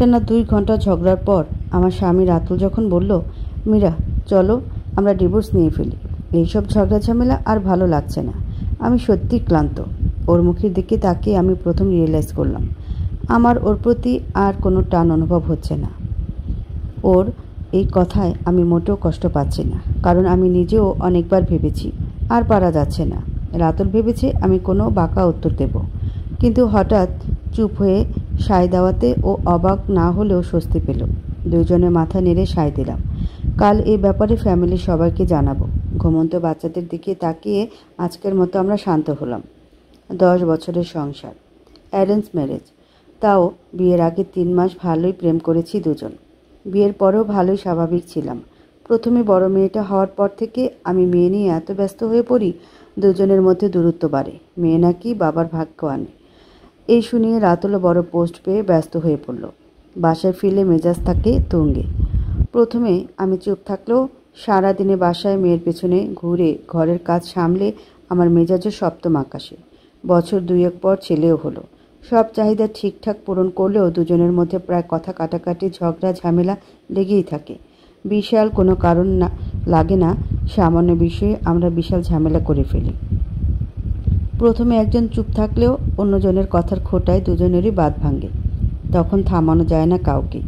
টানা 2 ঘন্টা ঝগড়ার পর আমার স্বামী রাতুল যখন বলল, মীরা চলো আমরা ডিভোর্স নিয়ে ফেলি, এইসব ঝগড়া ঝামেলা আর ভালো লাগছে না, আমি সত্যি ক্লান্ত। ওর মুখের দিকে তাকিয়ে আমি প্রথম রিয়েলাইজ করলাম আমার ওর প্রতি আর কোনো টান অনুভব হচ্ছে না। ওর এই কথায় আমি মোটেও কষ্ট পাচ্ছি না, কারণ আমি নিজেও অনেকবার ভেবেছি আর পারা যাচ্ছে না। রাতুল ভেবেছে আমি কোনো বাঁকা উত্তর দেব, কিন্তু হঠাৎ চুপ হয়ে সায় দেওয়াতে ও অবাক না হলেও স্বস্তি পেল। দুজনে মাথা নেড়ে সায় দিলাম। কাল এই ব্যাপারে ফ্যামিলির সবাইকে জানাবো। ঘুমন্ত বাচ্চাদের দিকে তাকিয়ে আজকের মতো আমরা শান্ত হলাম। 10 বছরের সংসার, অ্যারেঞ্জ ম্যারেজ, তাও বিয়ের আগে 3 মাস ভালোই প্রেম করেছি দুজন। বিয়ের পরেও ভালোই স্বাভাবিক ছিলাম। প্রথমে বড় মেয়েটা হওয়ার পর থেকে আমি মেয়ে নিয়ে এত ব্যস্ত হয়ে পড়ি, দুজনের মধ্যে দূরত্ব বাড়ে। মেয়ে নাকি বাবার ভাগ্য আনে। এই শুনিয়ে রাতুলও বড় পোস্ট পেয়ে ব্যস্ত হয়ে পড়ল। বাসায় ফিরলে মেজাজ থাকে তুঙ্গে। প্রথমে আমি চুপ থাকলেও সারাদিনে বাসায় মেয়ের পেছনে ঘুরে ঘরের কাজ সামলে আমার মেজাজও সপ্তম আকাশে। বছর 2 পর ছেলেও হলো। সব চাহিদা ঠিকঠাক পূরণ করলেও দুজনের মধ্যে প্রায় কথা কাটাকাটি, ঝগড়া ঝামেলা লেগেই থাকে। বিশাল কোনো কারণ না লাগে না, সামান্য বিষয়ে আমরা বিশাল ঝামেলা করে ফেলি। প্রথমে একজন চুপ থাকলেও অন্যজনের কথার খোঁটায় দুজনেরই বাদ ভাঙে। তখন থামানো যায় না কাউকে।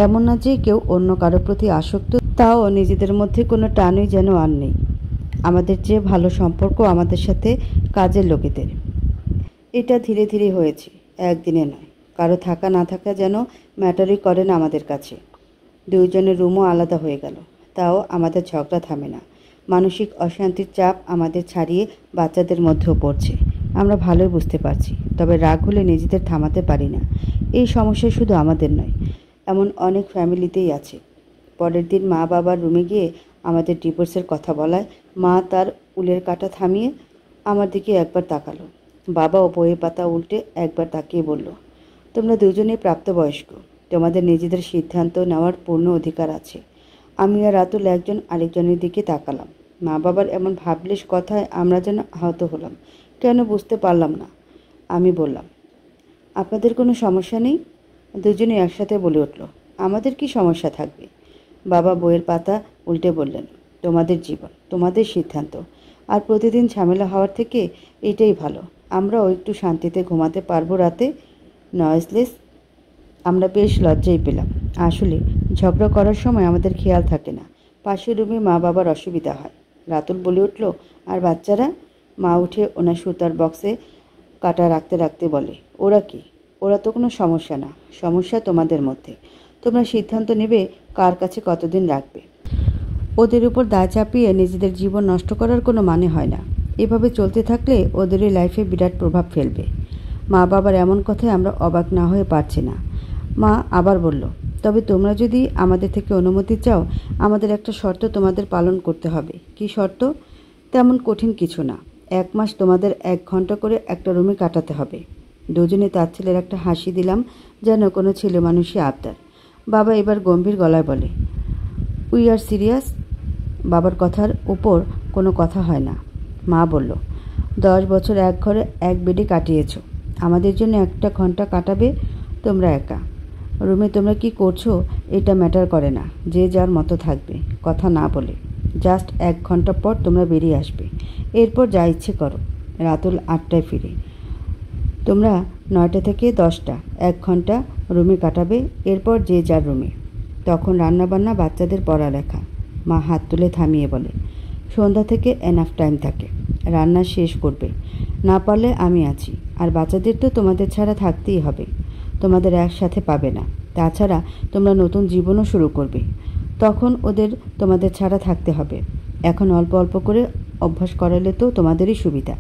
এমন না যে কেউ অন্য কারো প্রতি আসক্ত, তাও নিজেদের মধ্যে কোনো টানই যেন আর নেই। আমাদের চেয়ে ভালো সম্পর্ক আমাদের সাথে কাজের লোকেদের। এটা ধীরে ধীরে হয়েছে, একদিনে নয়। কারো থাকা না থাকা যেন ম্যাটারই করে না আমাদের কাছে। দুইজনের রুমও আলাদা হয়ে গেল, তাও আমাদের ঝগড়া থামে না। মানসিক অশান্তির চাপ আমাদের ছাড়িয়ে বাচ্চাদের মধ্যেও পড়ছে। আমরা ভালোই বুঝতে পারছি, তবে রাগ হলে নিজেদের থামাতে পারি না। এই সমস্যা শুধু আমাদের নয়, এমন অনেক ফ্যামিলিতেই আছে। পরের দিন মা বাবার রুমে গিয়ে আমাদের ডিভোর্সের কথা বলায় মা তার উলের কাঁটা থামিয়ে আমার দিকে একবার তাকালো। বাবাও বইয়ের পাতা উল্টে একবার তাকিয়ে বলল, তোমরা দুজনেই প্রাপ্তবয়স্ক, তোমাদের নিজেদের সিদ্ধান্ত নেওয়ার পূর্ণ অধিকার আছে। আমি আর রাতুল একজন আরেকজনের দিকে তাকালাম। মা বাবার এমন ভাবলেশ কথায় আমরা যেন আহত হলাম। কেন বুঝতে পারলাম না। আমি বললাম, আপনাদের কোনো সমস্যা নেই? দুজনে একসাথে বলে উঠল, আমাদের কি সমস্যা থাকবে? বাবা বইয়ের পাতা উল্টে বললেন, তোমাদের জীবন, তোমাদের সিদ্ধান্ত, আর প্রতিদিন ঝামেলা হওয়ার থেকে এটাই ভালো। আমরাও একটু শান্তিতে ঘুমাতে পারবো রাতে, নয়েজলেস। আমরা বেশ লজ্জাই পেলাম। আসলে ঝগড়া করার সময় আমাদের খেয়াল থাকে না পাশের রুমে মা বাবার অসুবিধা হয়। রাতুল বলে উঠল, আর বাচ্চারা? মা উঠে ওনার সুতার বক্সে কাটা রাখতে রাখতে বলে, ওরা কি? ওরা তো কোনো সমস্যা না, সমস্যা তোমাদের মধ্যে। তোমরা সিদ্ধান্ত নেবে কার কাছে কতদিন রাখবে। ওদের উপর দায় চাপিয়ে নিজেদের জীবন নষ্ট করার কোনো মানে হয় না। এভাবে চলতে থাকলে ওদেরই লাইফে বিরাট প্রভাব ফেলবে। মা বাবার এমন কথায় আমরা অবাক না হয়ে পারছি না। মা আবার বলল, তবে তোমরা যদি আমাদের থেকে অনুমতি চাও, আমাদের একটা শর্ত তোমাদের পালন করতে হবে। কি শর্ত? তেমন কঠিন কিছু না। 1 মাস তোমাদের 1 ঘন্টা করে একটা রুমে কাটাতে হবে। দুজনে তার ছেলের একটা হাসি দিলাম, যেন কোনো ছেলে মানুষই আবদার। বাবা এবার গম্ভীর গলায় বলে, উই আর সিরিয়াস। বাবার কথার উপর কোনো কথা হয় না। মা বলল, 10 বছর এক ঘরে এক বেডে কাটিয়েছ, আমাদের জন্য 1 ঘন্টা কাটাবে তোমরা একা রুমে। তোমরা কি করছো এটা ম্যাটার করে না, যে যার মতো থাকবে, কথা না বলে। জাস্ট 1 ঘন্টা পর তোমরা বেরিয়ে আসবে, এরপর যা ইচ্ছে করো। রাতুল 8টায় ফিরে, তোমরা 9টা থেকে 10টা 1 ঘন্টা রুমে কাটাবে, এরপর যে যার রুমে। তখন রান্নাবান্না, বাচ্চাদের পড়ালেখা। মা হাত তুলে থামিয়ে বলে, সন্ধ্যা থেকে এনাফ টাইম থাকে, রান্না শেষ করবে। না পারলে আমি আছি, আর বাচ্চাদের তো তোমাদের ছাড়া থাকতেই হবে, তোমাদের একসাথে পাবে না। তাছাড়া তোমরা নতুন জীবনও শুরু করবে, তখন ওদের তোমাদের ছাড়া থাকতে হবে। এখন অল্প অল্প করে অভ্যাস করালে তো তোমাদেরই সুবিধা।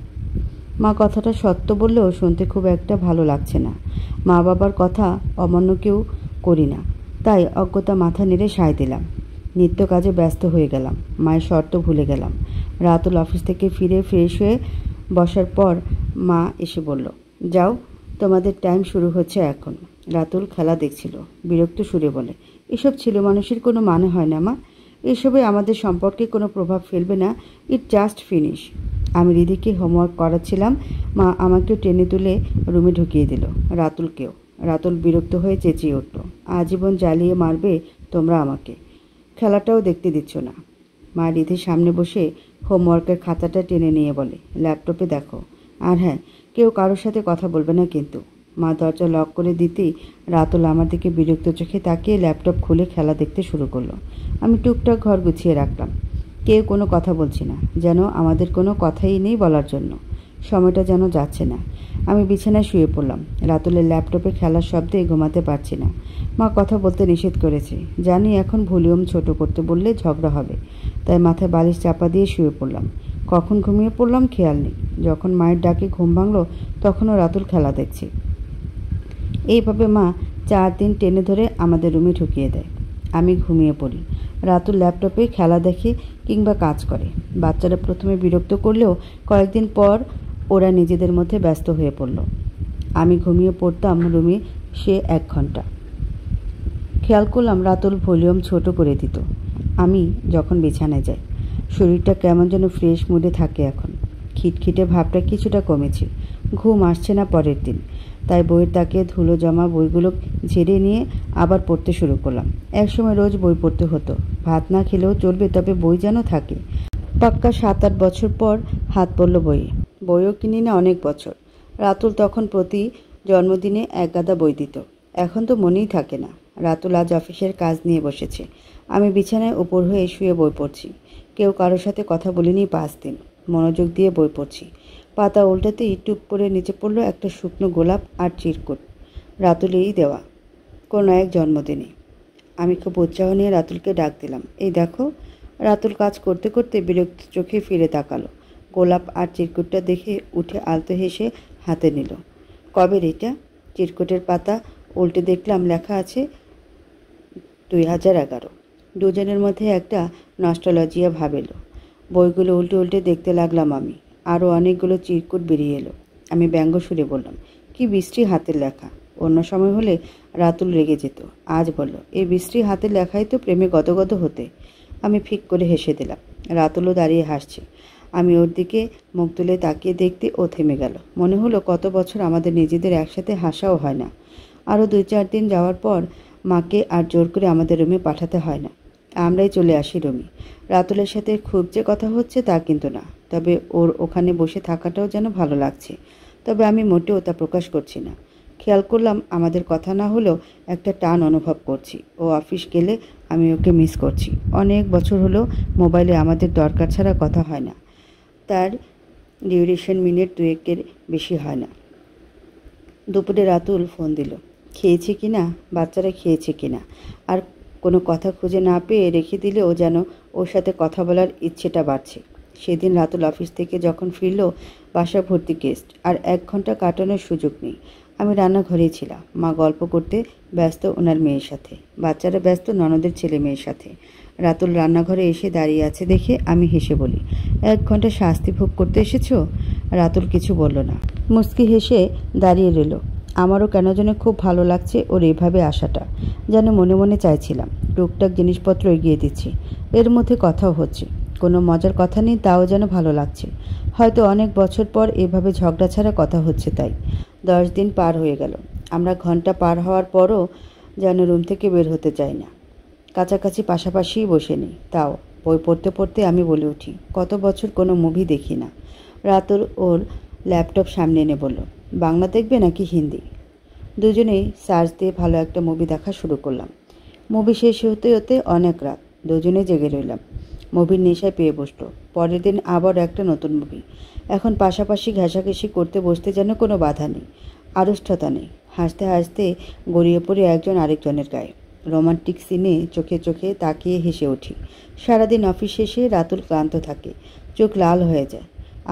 মা কথাটা সত্য বললেও শুনতে খুব একটা ভালো লাগছে না। মা বাবার কথা অমান্য কেউ করি না, তাই অজ্ঞতা মাথা নেড়ে সায় দিলাম। নিত্য কাজে ব্যস্ত হয়ে গেলাম, মায়ের শর্ত ভুলে গেলাম। রাতুল অফিস থেকে ফিরে ফ্রেশ হয়ে বসার পর মা এসে বলল, যাও, তোমাদের টাইম শুরু হচ্ছে এখন। রাতুল খেলা দেখছিল, বিরক্ত সুরে বলে, এসব ছেলে মানুষের কোনো মানে হয় না মা, এসবে আমাদের সম্পর্কে কোনো প্রভাব ফেলবে না, ইট জাস্ট ফিনিশ। আমি রিদিকে হোমওয়ার্ক করাচ্ছিলাম, মা আমাকেও টেনে তুলে রুমে ঢুকিয়ে দিল, রাতুলকেও। রাতুল বিরক্ত হয়ে চেঁচিয়ে উঠল, আজীবন জ্বালিয়ে মারবে তোমরা আমাকে। খেলাটাও দেখতে দিচ্ছ না। মা রিধির সামনে বসে হোমওয়ার্কের খাতাটা টেনে নিয়ে বলে, ল্যাপটপে দেখো। আর হ্যাঁ, কেউ কারোর সাথে কথা বলবে না কিন্তু। মা দরজা লক করে দিতেই রাতুল আমার দিকে বিরক্ত চোখে তাকিয়ে ল্যাপটপ খুলে খেলা দেখতে শুরু করলো। আমি টুকটাক ঘর গুছিয়ে রাখলাম। কেউ কোনো কথা বলছি না, যেন আমাদের কোনো কথাই নেই বলার জন্য। সময়টা যেন যাচ্ছে না। আমি বিছানায় শুয়ে পড়লাম। রাতুলের ল্যাপটপে খেলার শব্দে ঘুমাতে পারছি না। মা কথা বলতে নিষেধ করেছে। জানি এখন ভলিউম ছোট করতে বললে ঝগড়া হবে, তাই মাথায় বালিশ চাপা দিয়ে শুয়ে পড়লাম। কখন ঘুমিয়ে পড়লাম খেয়াল নেই। যখন মায়ের ডাকে ঘুম ভাঙলো তখনও রাতুল খেলা দেখছে। এইভাবে মা 4 দিন টেনে ধরে আমাদের রুমে ঢুকিয়ে দেয়। আমি ঘুমিয়ে পড়ি। রাতুল ল্যাপটপে খেলা দেখে কিংবা কাজ করে। বাচ্চারা প্রথমে বিরক্ত করলেও কয়েকদিন পর ওরা নিজেদের মধ্যে ব্যস্ত হয়ে পড়ল। আমি ঘুমিয়ে পড়তাম রুমে সে 1 ঘন্টা। খেয়াল করলাম রাতুল ভলিউম ছোট করে দিত আমি যখন বিছানায় যাই। শরীরটা কেমন যেন ফ্রেশ মুডে থাকে এখন। খিটখিটে ভাবটা কিছুটা কমেছে। ঘুম আসছে না পরের দিন, তাই বইয়ের তাকে ধুলো জমা বইগুলো ঝেড়ে নিয়ে আবার পড়তে শুরু করলাম। একসময় রোজ বই পড়তে হতো। ভাত না খেলেও চলবে, তবে বই যেন থাকে। পাক্কা 7-8 বছর পর হাত পড়ল বইয়ে। বইও কিনি না অনেক বছর। রাতুল তখন প্রতি জন্মদিনে 1 গাদা বই দিত। এখন তো মনেই থাকে না। রাতুল আজ অফিসের কাজ নিয়ে বসেছে। আমি বিছানায় উপর হয়ে শুয়ে বই পড়ছি। কেউ কারোর সাথে কথা বলিনি 5 দিন। মনোযোগ দিয়ে বই পড়ছি। পাতা উল্টাতেই টুপ করে নিচে পড়ল একটা শুকনো গোলাপ আর চিরকুট। রাতুলেরই দেওয়া, কোনো এক জন্মদিনে। আমি খুব উৎসাহ নিয়ে রাতুলকে ডাক দিলাম, এই দেখো। রাতুল কাজ করতে করতে বিরক্ত চোখে ফিরে তাকালো। গোলাপ আর চিরকুটটা দেখে উঠে আলতো হেসে হাতে নিল। কবের এটা? চিরকুটের পাতা উল্টে দেখলাম লেখা আছে 2011। দুজনের মধ্যে একটা নস্টালজিয়া ভাব এলো। বইগুলো উল্টে উল্টে দেখতে লাগলাম আমি। আরও অনেকগুলো চিরকুট বেরিয়ে এলো। আমি ব্যঙ্গ সুরে বললাম, কি বিশ্রী হাতের লেখা। অন্য সময় হলে রাতুল রেগে যেত। আজ বলল, এই বিশ্রী হাতের লেখাই তো প্রেমে গদগদ হতে। আমি ফিক করে হেসে দিলাম। রাতুলও দাঁড়িয়ে হাসছে। আমি ওর দিকে মুখ তুলে তাকিয়ে দেখতে ও থেমে গেল। মনে হলো কত বছর আমাদের নিজেদের একসাথে হাসাও হয় না। আরও 2-4 দিন যাওয়ার পর মাকে আর জোর করে আমাদের রুমে পাঠাতে হয় না। আমরাই চলে আসি রুমে। রাতুলের সাথে খুব যে কথা হচ্ছে তা কিন্তু না, তবে ওর ওখানে বসে থাকাটাও যেন ভালো লাগছে। তবে আমি মোটেও তা প্রকাশ করছি না। খেয়াল করলাম আমাদের কথা না হলেও একটা টান অনুভব করছি। ও অফিস গেলে আমি ওকে মিস করছি। অনেক বছর হলো মোবাইলে আমাদের দরকার ছাড়া কথা হয় না। তার ডিউরেশন মিনিট 2-1-এর বেশি হয় না। দুপুরে রাতুল ফোন দিল, খেয়েছে কি না, বাচ্চারা খেয়েছে কি না। আর কোনো কথা খুঁজে না পেয়ে রেখে দিলেও যেন ওর সাথে কথা বলার ইচ্ছেটা বাড়ছে। সেদিন রাতুল অফিস থেকে যখন ফিরল, বাসা ভর্তি গেস্ট, আর 1 ঘন্টা কাটানোর সুযোগ নেই। আমি রান্নাঘরেই ছিলাম। মা গল্প করতে ব্যস্ত ওনার মেয়ের সাথে, বাচ্চারা ব্যস্ত ননদের ছেলে মেয়ের সাথে। রাতুল রান্নাঘরে এসে দাঁড়িয়ে আছে দেখে আমি হেসে বলি, 1 ঘন্টা শাস্তি ভোগ করতে এসেছো? রাতুল কিছু বলল না, মুচকি হেসে দাঁড়িয়ে রইল। আমারও কেন যেন খুব ভালো লাগছে ওর এভাবে আসাটা। যেন মনে মনে চাইছিলাম টুকটাক জিনিসপত্র এগিয়ে দিচ্ছি, এর মধ্যে কথাও হচ্ছে। কোনো মজার কথা নেই, তাও যেন ভালো লাগছে। হয়তো অনেক বছর পর এভাবে ঝগড়া ছাড়া কথা হচ্ছে তাই। 10 দিন পার হয়ে গেল। আমরা ঘন্টা পার হওয়ার পরও যেন রুম থেকে বের হতে চাই না। কাছাকাছি পাশাপাশিই বসে নেই। তাও বই পড়তে পড়তে আমি বলে উঠি, কত বছর কোনো মুভি দেখি না। রাতুল ওর ল্যাপটপ সামনে এনে বলল, বাংলা দেখবে নাকি হিন্দি? দুজনেই সার্চ দিয়ে ভালো একটা মুভি দেখা শুরু করলাম। মুভি শেষ হতে হতে অনেক রাত। দুজনে জেগে রইলাম। মুভির নেশায় পেয়ে বসলো। পরের দিন আবার একটা নতুন মুভি। এখন পাশাপাশি ঘেঁষাঘেঁষি করতে বসতে যেন কোনো বাধা নেই, আড়ষ্টতা নেই। হাসতে হাসতে গড়িয়ে পড়ে একজন আরেকজনের গায়ে। রোমান্টিক সিনে চোখে চোখে তাকিয়ে হেসে উঠি। সারাদিন অফিস শেষে রাতুল ক্লান্ত থাকে, চোখ লাল হয়ে যায়।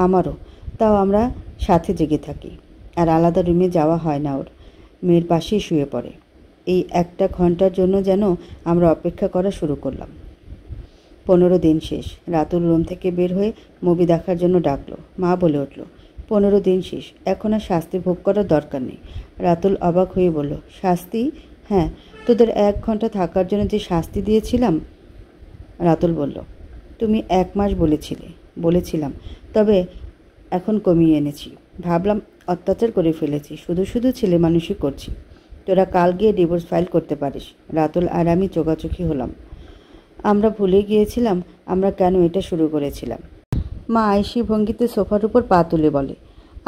আমারও। তাও আমরা সাথে জেগে থাকি। আর আলাদা রুমে যাওয়া হয় না ওর। মেয়ের পাশেই শুয়ে পড়ে। এই 1টা ঘন্টার জন্য যেন আমরা অপেক্ষা করা শুরু করলাম। 15 দিন শেষ। রাতুল রুম থেকে বের হয়ে মুভি দেখার জন্য ডাকলো। মা বলে উঠল, 15 দিন শেষ, এখন আর শাস্তি ভোগ করার দরকার নেই। রাতুল অবাক হয়ে বলল, শাস্তি? হ্যাঁ, তোদের 1 ঘন্টা থাকার জন্য যে শাস্তি দিয়েছিলাম। রাতুল বলল, তুমি 1 মাস বলেছিলাম, তবে এখন কমিয়ে এনেছি। ভাবলাম অত্যাচার করে ফেলেছি, শুধু শুধু ছেলে মানুষই করছি। তোরা কাল গিয়ে ডিভোর্স ফাইল করতে পারিস। রাতুল আর আমি চোখাচোখি হলাম। আমরা ভুলে গিয়েছিলাম আমরা কেন এটা শুরু করেছিলাম। মা আয়েশি ভঙ্গিতে সোফার উপর পা তুলে বলে,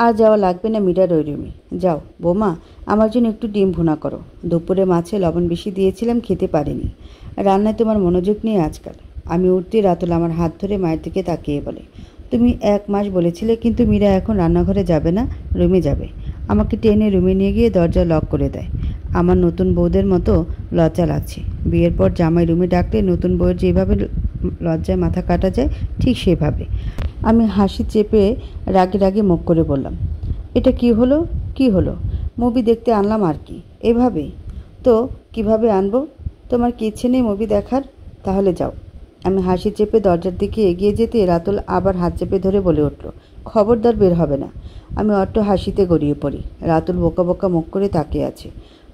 আর যাওয়া লাগবে না মীরার ওই রুমে। যাও বৌমা, আমার জন্য একটু ডিম ভুনা করো। দুপুরে মাছে লবণ বেশি দিয়েছিলাম, খেতে পারিনি। রান্নায় তোমার মনোযোগ নেই আজকাল। আমি উঠতেই রাতুল আমার হাত ধরে মায়ের দিকে তাকিয়ে বলে, তুমি 1 মাস বলেছিলে, কিন্তু মীরা এখন রান্নাঘরে যাবে না, রুমে যাবে। আমাকে টেনে রুমে নিয়ে গিয়ে দরজা লক করে দেয়। আমার নতুন বউদের মতো লজ্জা লাগছে। বিয়ের পর জামাই রুমে ডাকলে নতুন বউয়ের যেভাবে লজ্জায় মাথা কাটা যায়, ঠিক সেভাবে। আমি হাসি চেপে রাগে রাগে মুখ করে বললাম, এটা কি হলো? কি হলো? মুভি দেখতে আনলাম আর কি। এভাবে তো কিভাবে আনবো? তোমার কি ইচ্ছে নেই মুভি দেখার? তাহলে যাও। আমি হাসি চেপে দরজার দিকে এগিয়ে যেতে রাতুল আবার হাত চেপে ধরে বলে উঠল, খবরদার বের হবে না। আমি অট্ট হাসিতে গড়িয়ে পড়ি। রাতুল বোকা বোকা মুখ করে তাকিয়ে আছে।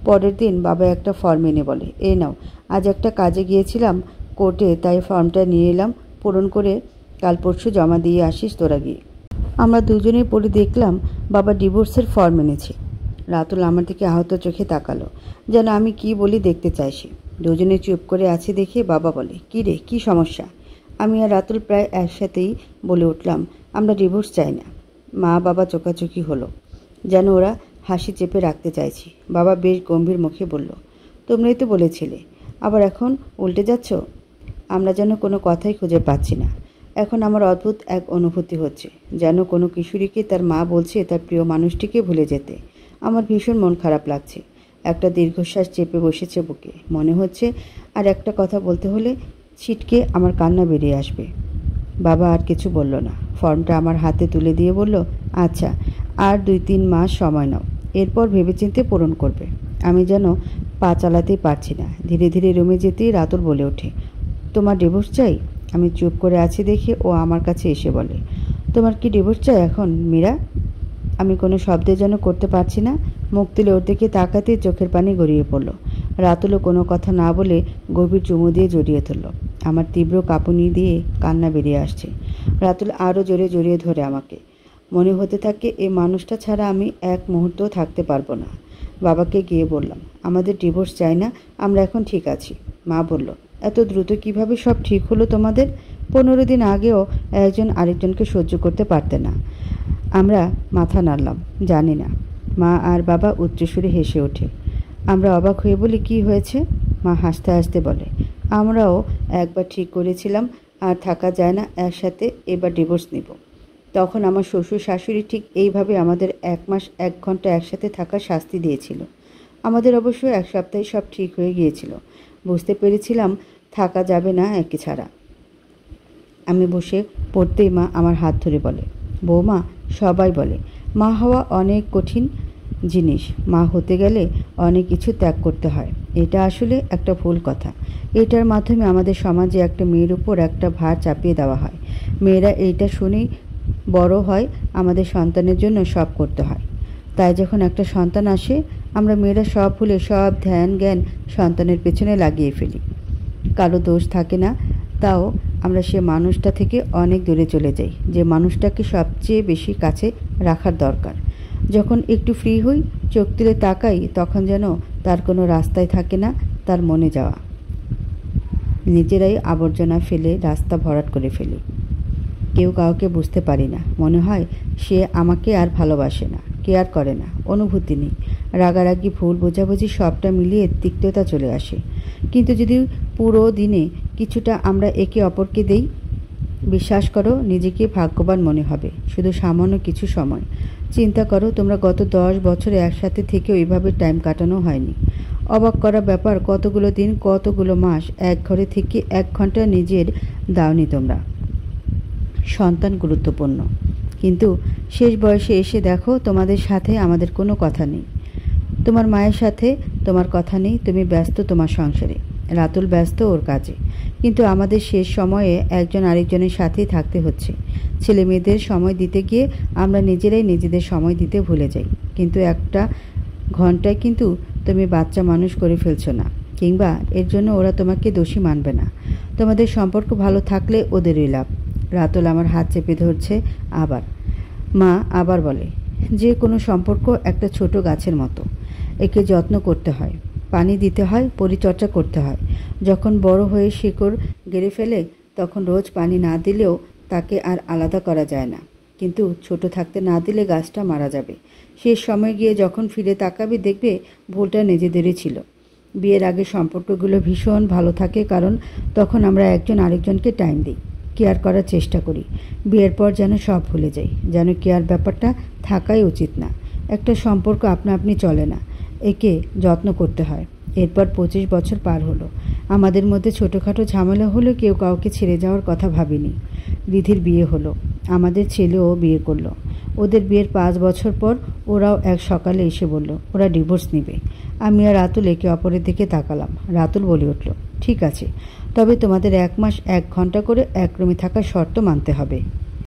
পরের দিন বাবা একটা ফর্ম এনে বলে, এই নাও, আজ একটা কাজে গিয়েছিলাম কোর্টে, তাই ফর্মটা নিয়ে এলাম, পূরণ করে কাল পরশু জমা দিয়ে আসিস তোরা গিয়ে। আমরা দুজনেই পড়ে দেখলাম বাবা ডিভোর্সের ফর্ম এনেছে। রাতুল আমার দিকে আহত চোখে তাকালো, যেন আমি কি বলি দেখতে চাইছি। দুজনে চুপ করে আছি দেখে বাবা বলে, কি রে, কি সমস্যা? আমি আর রাতুল প্রায় একসাথেই বলে উঠলাম, আমরা ডিভোর্স চাই না। মা বাবা চোখাচোখি হলো, যেন ওরা হাসি চেপে রাখতে চাইছি। বাবা বেশ গম্ভীর মুখে বলল, তোমরাই তো বলেছিলে, আবার এখন উল্টে যাচ্ছ। আমরা যেন কোনো কথাই খুঁজে পাচ্ছি না। এখন আমার অদ্ভুত এক অনুভূতি হচ্ছে, যেন কোনো কিশোরীকে তার মা বলছে তার প্রিয় মানুষটিকে ভুলে যেতে। আমার ভীষণ মন খারাপ লাগছে। একটা দীর্ঘশ্বাস চেপে বসেছে বুকে। মনে হচ্ছে আর একটা কথা বলতে হলে ছিটকে আমার কান্না বেরিয়ে আসবে। বাবা আর কিছু বলল না। ফর্মটা আমার হাতে তুলে দিয়ে বলল, আচ্ছা, আর 2-3 মাস সময় নাও, এরপর ভেবেচিন্তে পূরণ করবে। আমি যেন পা চালাতেই পারছি না। ধীরে ধীরে রুমে যেতেই রাতুল বলে ওঠে, তোমার ডিভোর্স চাই? আমি চুপ করে আছি দেখে ও আমার কাছে এসে বলে, তোমার কি ডিভোর্স চাই এখন মীরা? আমি কোনো শব্দে যেন করতে পারছি না। মুখ তুলে ওর দিকে তাকাতে চোখের পানি গড়িয়ে পড়ল। রাতুলও কোনো কথা না বলে গভীর চুমু দিয়ে জড়িয়ে ধরল। আমার তীব্র কাঁপুনি দিয়ে কান্না বেরিয়ে আসছে। রাতুল আরও জোরে জড়িয়ে ধরে আমাকে। মনে হতে থাকে এই মানুষটা ছাড়া আমি এক মুহূর্তও থাকতে পারবো না। বাবাকে গিয়ে বললাম, আমাদের ডিভোর্স চাই না, আমরা এখন ঠিক আছি। মা বলল, এত দ্রুত কিভাবে সব ঠিক হলো তোমাদের? 15 দিন আগেও একজন আরেকজনকে সহ্য করতে পারতে না। আমরা মাথা নাড়লাম, জানি না। মা আর বাবা উচ্চস্বরে হেসে ওঠে। আমরা অবাক হয়ে বলি, কি হয়েছে? মা হাসতে হাসতে বলে, আমরাও একবার ঠিক করেছিলাম আর থাকা যায় না একসাথে, এবার ডিভোর্স নিব। তখন আমার শ্বশুর শাশুড়ি ঠিক এইভাবে আমাদের 1 মাস 1 ঘন্টা একসাথে থাকার শাস্তি দিয়েছিল। আমাদের অবশ্য 1 সপ্তাহে সব ঠিক হয়ে গিয়েছিল। বুঝতে পেরেছিলাম থাকা যাবে না একে ছাড়া। আমি বসে পড়তেই মা আমার হাত ধরে বলে, বৌমা, সবাই বলে মা হওয়া অনেক কঠিন জিনিস, মা হতে গেলে অনেক কিছু ত্যাগ করতে হয়। এটা আসলে একটা ভুল কথা। এটার মাধ্যমে আমাদের সমাজে একটা মেয়ের উপর একটা ভার চাপিয়ে দেওয়া হয়। মেয়েরা এইটা শুনেই বড় হয়, আমাদের সন্তানের জন্য সব করতে হয়। তাই যখন একটা সন্তান আসে, আমরা মেয়েরা সব ভুলে সব ধ্যান জ্ঞান সন্তানের পেছনে লাগিয়ে ফেলি। কারো দোষ থাকে না, তাও আমরা সে মানুষটা থেকে অনেক দূরে চলে যাই, যে মানুষটাকে সবচেয়ে বেশি কাছে রাখার দরকার। যখন একটু ফ্রি হই, চোখ তুলে তাকাই, তখন যেন তার কোনো রাস্তায় থাকে না তার মনে যাওয়া। নিজেরাই আবর্জনা ফেলে রাস্তা ভরাট করে ফেলি। কেউ কাউকে বুঝতে পারি না। মনে হয় সে আমাকে আর ভালোবাসে না, কেয়ার করে না, অনুভূতি নেই। রাগারাগি, ভুল বোঝাবুঝি সবটা মিলিয়ে তিক্ততা চলে আসে। কিন্তু যদি পুরো দিনে কিছুটা আমরা একে অপরকে দেই, বিশ্বাস করো নিজেকে ভাগ্যবান মনে হবে। শুধু সামান্য কিছু সময় চিন্তা করো, তোমরা গত 10 বছরে একসাথে থেকেও এইভাবে টাইম কাটানো হয়নি। অবাক করা ব্যাপার, কতগুলো দিন, কতগুলো মাস এক ঘরে থেকে 1 ঘন্টা নিজের দাওনি তোমরা। সন্তান গুরুত্বপূর্ণ, কিন্তু শেষ বয়সে এসে দেখো তোমাদের সাথে আমাদের কোনো কথা নেই। তোমার মায়ের সাথে তোমার কথা নেই, তুমি ব্যস্ত তোমার সংসারে, রাতুল ব্যস্ত ওর কাজে। কিন্তু আমাদের শেষ সময়ে একজন আরেকজনের সাথেই থাকতে হচ্ছে। ছেলে মেয়েদের সময় দিতে গিয়ে আমরা নিজেরাই নিজেদের সময় দিতে ভুলে যাই। কিন্তু একটা ঘন্টায় কিন্তু তুমি বাচ্চা মানুষ করে ফেলছো না, কিংবা এর জন্য ওরা তোমাকে দোষী মানবে না। তোমাদের সম্পর্ক ভালো থাকলে ওদেরই লাভ। রাতুল আমার হাত চেপে ধরছে আবার। মা আবার বলে, যে কোনো সম্পর্ক একটা ছোট গাছের মতো, একে যত্ন করতে হয়, পানি দিতে হয়, পরিচর্যা করতে হয়। যখন বড় হয়ে শিকড় গেড়ে ফেলে তখন রোজ পানি না দিলেও তাকে আর আলাদা করা যায় না। কিন্তু ছোট থাকতে না দিলে গাছটা মারা যাবে। শেষ সময় গিয়ে যখন ফিরে তাকাবি দেখবে ভুলটা নিজেদেরই ছিল। বিয়ের আগে সম্পর্কগুলো ভীষণ ভালো থাকে, কারণ তখন আমরা একজন আরেকজনকে টাইম দিই, কেয়ার করার চেষ্টা করি। বিয়ের পর যেন সব ভুলে যাই, যেন কেয়ার ব্যাপারটা থাকাই উচিত না। একটা সম্পর্ক আপনা আপনি চলে না, একে যত্ন করতে হয়। এরপর 25 বছর পার হলো। আমাদের মধ্যে ছোটোখাটো ঝামেলা হলেও কেউ কাউকে ছেড়ে যাওয়ার কথা ভাবিনি। রিধির বিয়ে হলো, আমাদের ছেলেও বিয়ে করলো। ওদের বিয়ের 5 বছর পর ওরাও এক সকালে এসে বলল ওরা ডিভোর্স নেবে। আমি আর রাতুল একে অপরের দিকে তাকালাম। রাতুল বলে উঠল, ঠিক আছে, তবে তোমাদের 1 মাস 1 ঘন্টা করে এক রুমে থাকার শর্ত মানতে হবে।